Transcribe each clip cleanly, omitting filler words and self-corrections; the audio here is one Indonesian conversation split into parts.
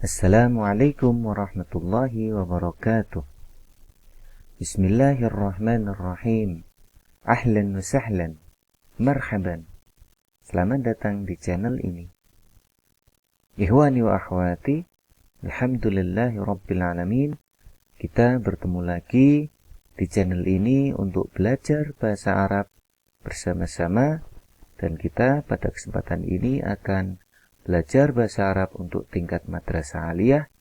Assalamualaikum warahmatullahi wabarakatuh. Bismillahirrahmanirrahim. Ahlan wa sahlan. Marhaban. Selamat datang di channel ini. Ikhwani wa akhwati, alhamdulillahi rabbil alamin. Kita bertemu lagi di channel ini untuk belajar bahasa Arab bersama-sama, dan kita pada kesempatan ini akan belajar bahasa Arab untuk tingkat madrasah aliyah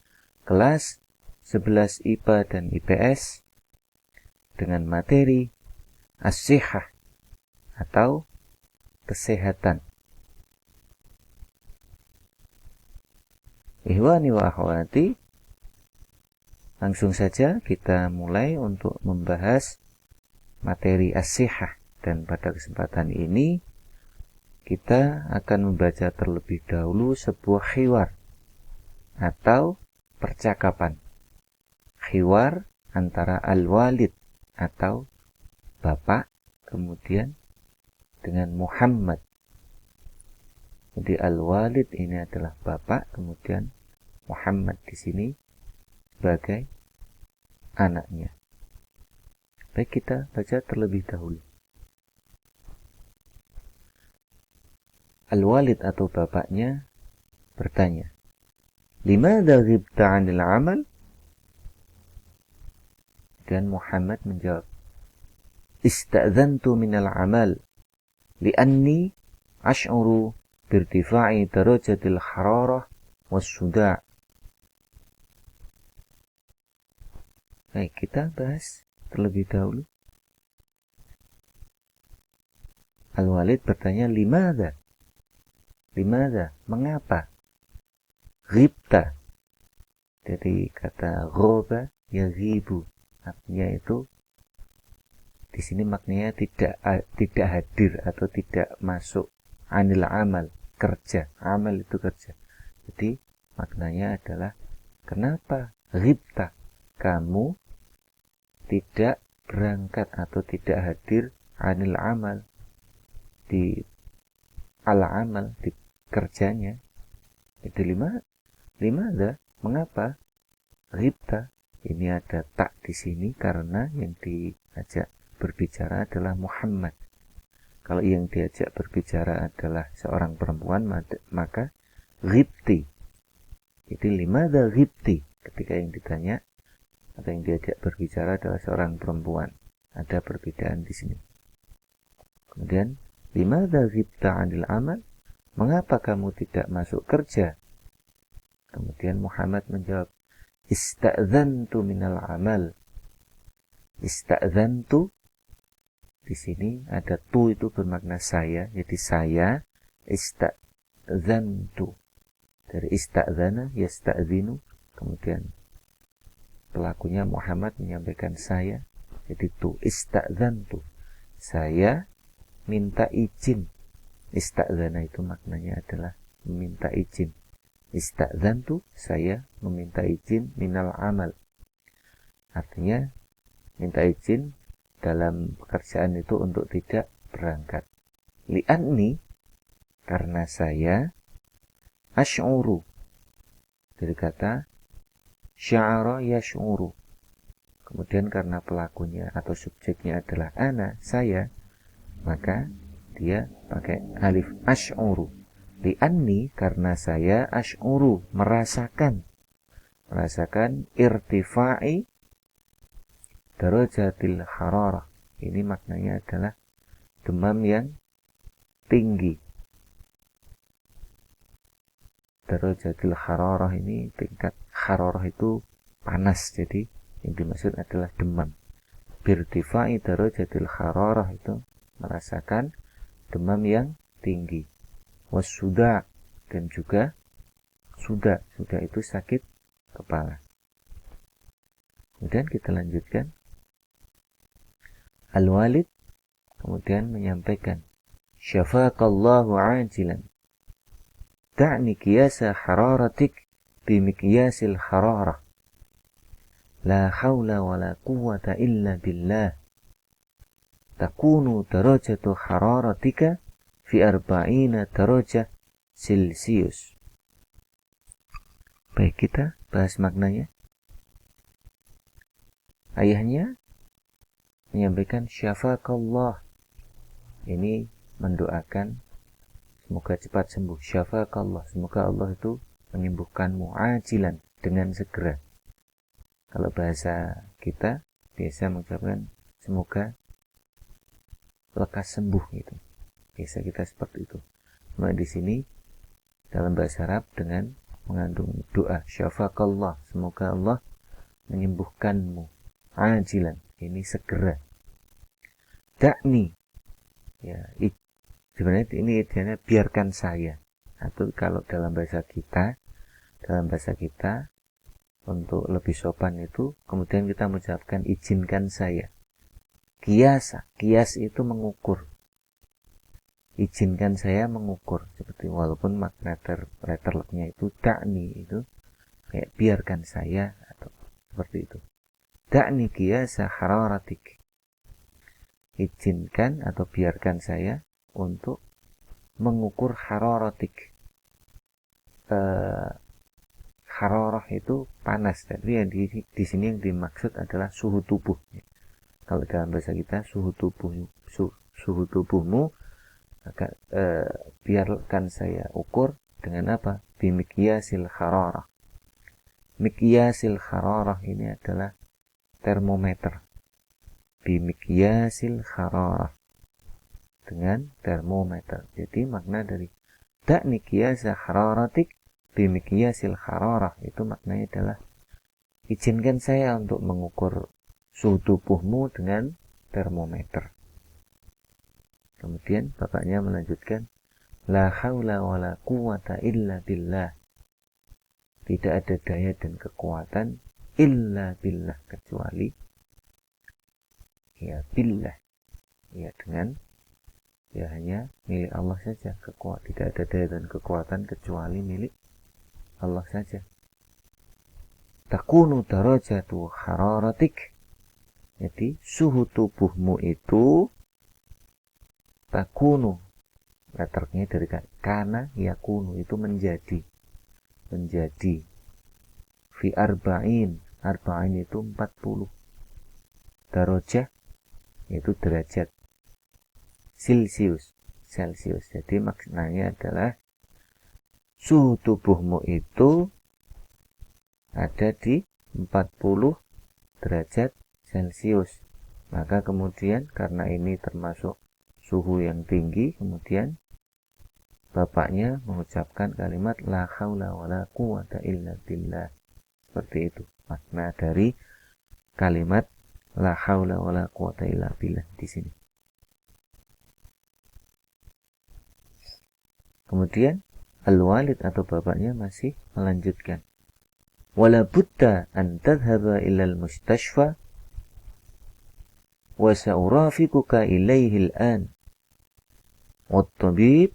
kelas 11 IPA dan IPS dengan materi as-sihah atau kesehatan. Ikhwani wa akhwati, langsung saja kita mulai untuk membahas materi as-sihah, dan pada kesempatan ini kita akan membaca terlebih dahulu sebuah khiwar atau percakapan. Khiwar antara al-walid atau bapak kemudian dengan Muhammad. Jadi al-walid ini adalah bapak, kemudian Muhammad di sini sebagai anaknya. Baik, kita baca terlebih dahulu. Al-walid atau bapaknya bertanya, "Limadha ghibta 'anil 'amal?" Dan Muhammad menjawab, "Ista'dhantu minal 'amal li'anni ash'uru birtifa'i darajatil hararah was-suda'." Baik, kita bahas terlebih dahulu. Al-walid bertanya, "Limadha?" Limadha, mengapa? Ghibta, dari kata ghoba yaghibu, artinya itu di sini maknanya tidak hadir atau tidak masuk. Anil amal, kerja, amal itu kerja. Jadi maknanya adalah kenapa ghibta, kamu tidak berangkat atau tidak hadir anil amal, di al-amal, di kerjanya. Itu limada, mengapa? Ghibta, ini ada tak di sini karena yang diajak berbicara adalah Muhammad. Kalau yang diajak berbicara adalah seorang perempuan, maka ghibti. Jadi limada ghibti, ketika yang ditanya atau yang diajak berbicara adalah seorang perempuan. Ada perbedaan di sini. Kemudian limada ghibta 'anil amal? Mengapa kamu tidak masuk kerja? Kemudian Muhammad menjawab, "Ista'dzantu minal amal." Ista'dzantu di sini ada tu, itu bermakna saya. Jadi saya ista'dzantu, dari ista'dzana yasta'dzinu, kemudian pelakunya Muhammad menyampaikan saya. Jadi tu ista'dzantu, saya minta izin. Ista'dzana itu maknanya adalah meminta izin. Ista'dzantu, saya meminta izin minal amal. Artinya minta izin dalam pekerjaan itu untuk tidak berangkat. Li'anni, karena saya, ash'uru, dari kata sya'ara yash'uru. Kemudian karena pelakunya atau subjeknya adalah ana, saya, maka dia pakai alif ash'uru. Li'anni, karena saya, ash'uru, merasakan irtifa'i darajatil hararah. Ini maknanya adalah demam yang tinggi. Darajatil hararah ini tingkat hararah itu panas, jadi yang dimaksud adalah demam. Birtifa'i darajatil hararah itu merasakan demam yang tinggi. Wasuda, dan juga suda itu sakit kepala. Kemudian kita lanjutkan. Al-walid kemudian menyampaikan, "Syafaqallahu ajilan. Da'ni qiyasa hararatik bimiqyasil hararah. La hawla wa la quwwata illa billah. Takunu darajatu hararatika fi arba'ina darajah Celsius." Baik, kita bahas maknanya. Ayahnya menyampaikan syafaqallah. Ini mendoakan semoga cepat sembuh. Syafaqallah, semoga Allah itu menyembuhkanmu ajilan, dengan segera. Kalau bahasa kita biasa mengucapkan semoga lekas sembuh gitu. Biasa kita seperti itu. Cuma di sini dalam bahasa Arab dengan mengandung doa syafaqallah, semoga Allah menyembuhkanmu ajilan, ini segera. Dakni, ya sebenarnya ini idealnya biarkan saya. Atau kalau dalam bahasa kita untuk lebih sopan itu kemudian kita mengucapkan izinkan saya. Kias itu mengukur. Izinkan saya mengukur, seperti walaupun makna letternya itu dakni, itu kayak biarkan saya atau seperti itu. Dakni kiasa hararatik, izinkan atau biarkan saya untuk mengukur hararatik. Hararah itu panas, tapi yang di sini yang dimaksud adalah suhu tubuh. Kalau dalam bahasa kita suhu tubuhmu, maka biarkan saya ukur dengan apa? Bimikyasil hararah. Mikyasil hararah ini adalah termometer. Bimikyasil hararah, dengan termometer. Jadi makna dari dakni kiasa hararatik bimikyasil hararah itu maknanya adalah izinkan saya untuk mengukur suhu tubuhmu dengan termometer. Kemudian bapaknya melanjutkan, la haula wala quwata illa billah. Tidak ada daya dan kekuatan illa billah, kecuali ya billah, ya dengan ya hanya milik Allah saja. Tidak ada daya dan kekuatan kecuali milik Allah saja. Takunu darajatu hararatik, jadi suhu tubuhmu itu takunu, letternya dari kana yakunu, itu menjadi fi arba'in itu 40 darajah, yaitu derajat Celsius. Jadi maknanya adalah suhu tubuhmu itu ada di 40 derajat Celsius. Maka kemudian karena ini termasuk suhu yang tinggi, kemudian bapaknya mengucapkan kalimat la haula wala quwata illa billah. Seperti itu makna dari kalimat la haula wala quwata illa billah di sini. Kemudian al-walid atau bapaknya masih melanjutkan, wala budda an tadhhaba ila al-mustashfa wa sa'urafiquka ilayhi al-an wat-tabib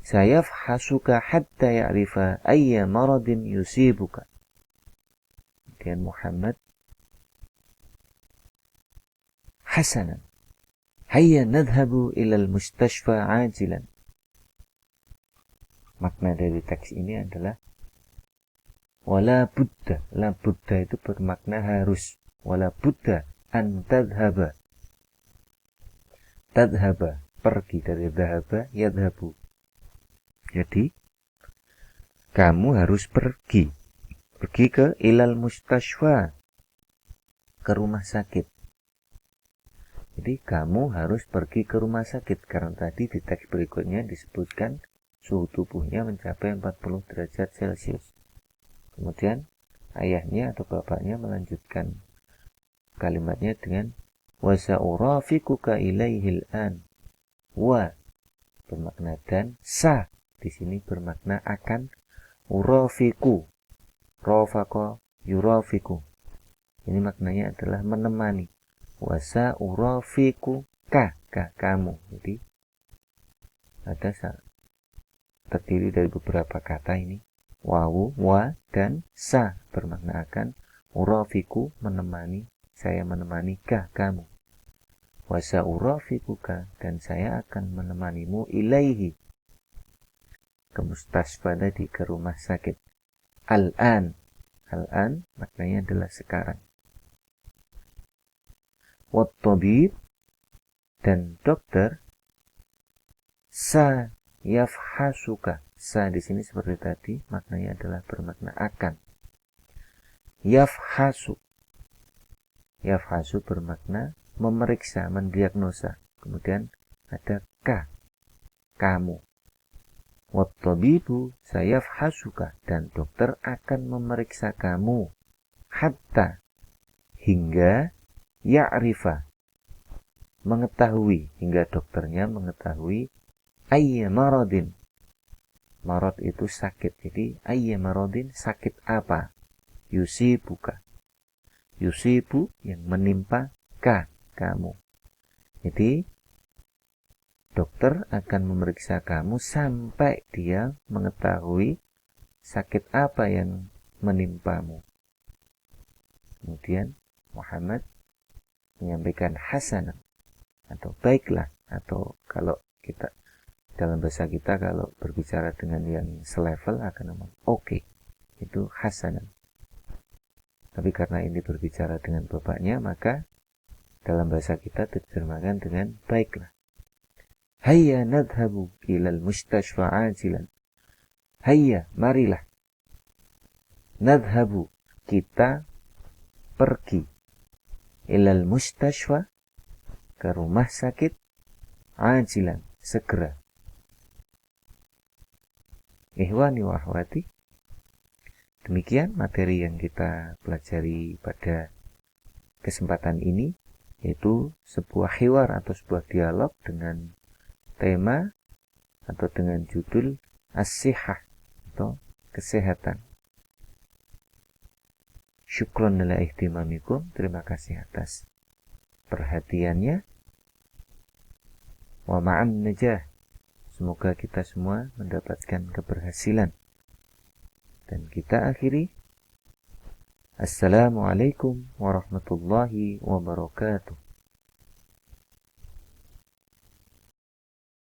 sayafhasuka hatta ya'rifa ayya maradin yusibuka. Kemudian Muhammad, hasanan hayya nadhhabu ila al-mustashfa ajilan. Makna dari teks ini adalah wala buddha. La buddha itu bermakna harus. Wala buddha an tadhhaba. Tadhhaba, pergi, dari dhahaba yadhabu. Jadi kamu harus pergi ke ilal mustashfa, ke rumah sakit. Jadi kamu harus pergi ke rumah sakit, karena tadi di teks berikutnya disebutkan suhu tubuhnya mencapai 40 derajat Celcius. Kemudian ayahnya atau bapaknya melanjutkan kalimatnya dengan wa sa'urafiquka ilaihil an. Wa bermakna dan, sa di sini bermakna akan, urafiku, rafaqa yurafiku. Ini maknanya adalah menemani. Wa sa'urafiku ka kamu. Jadi ada terdiri dari beberapa kata ini, wawu, wa, dan sa bermakna akan, urafiku menemani, saya menemani ka kamu, wasa urafikuka dan saya akan menemanimu ilaihi ke mustasfa tadi, ke rumah sakit. Al-an. Al-an maknanya adalah sekarang. Wat-tabib, dan dokter, sa yafhasuka. Sa di sini seperti tadi maknanya adalah bermakna akan. Yafhasu. Yafhasu bermakna memeriksa, mendiagnosa. Kemudian ada ka, kamu. Wat-tabibu sayafhasuka, dan dokter akan memeriksa kamu. Hatta, hingga ya'rifa, mengetahui, hingga dokternya mengetahui ayya maradin. Marad itu sakit, jadi ayya maradin, sakit apa? Yusibuka. Yusibu yang menimpa ka, kamu. Jadi dokter akan memeriksa kamu sampai dia mengetahui sakit apa yang menimpamu. Kemudian Muhammad menyampaikan hasanah, atau baiklah, atau kalau kita dalam bahasa kita kalau berbicara dengan yang selevel akan ngomong oke, itu hasanah. Tapi karena ini berbicara dengan bapaknya, maka dalam bahasa kita diterjemahkan dengan baiklah. Hayya nadhabu ilal mustashfa ajilan. Hayya, marilah. Nadhabu, kita pergi. Ilal mustashfa, ke rumah sakit. Ajilan, segera. Ihwani wa akhwati, demikian materi yang kita pelajari pada kesempatan ini, yaitu sebuah hiwar atau sebuah dialog dengan tema atau dengan judul as-sihah atau kesehatan. Syukron ala ihtimamikum, terima kasih atas perhatiannya. Wa ma'an najah, semoga kita semua mendapatkan keberhasilan. Dan kita akhiri, Assalamualaikum warahmatullahi wabarakatuh.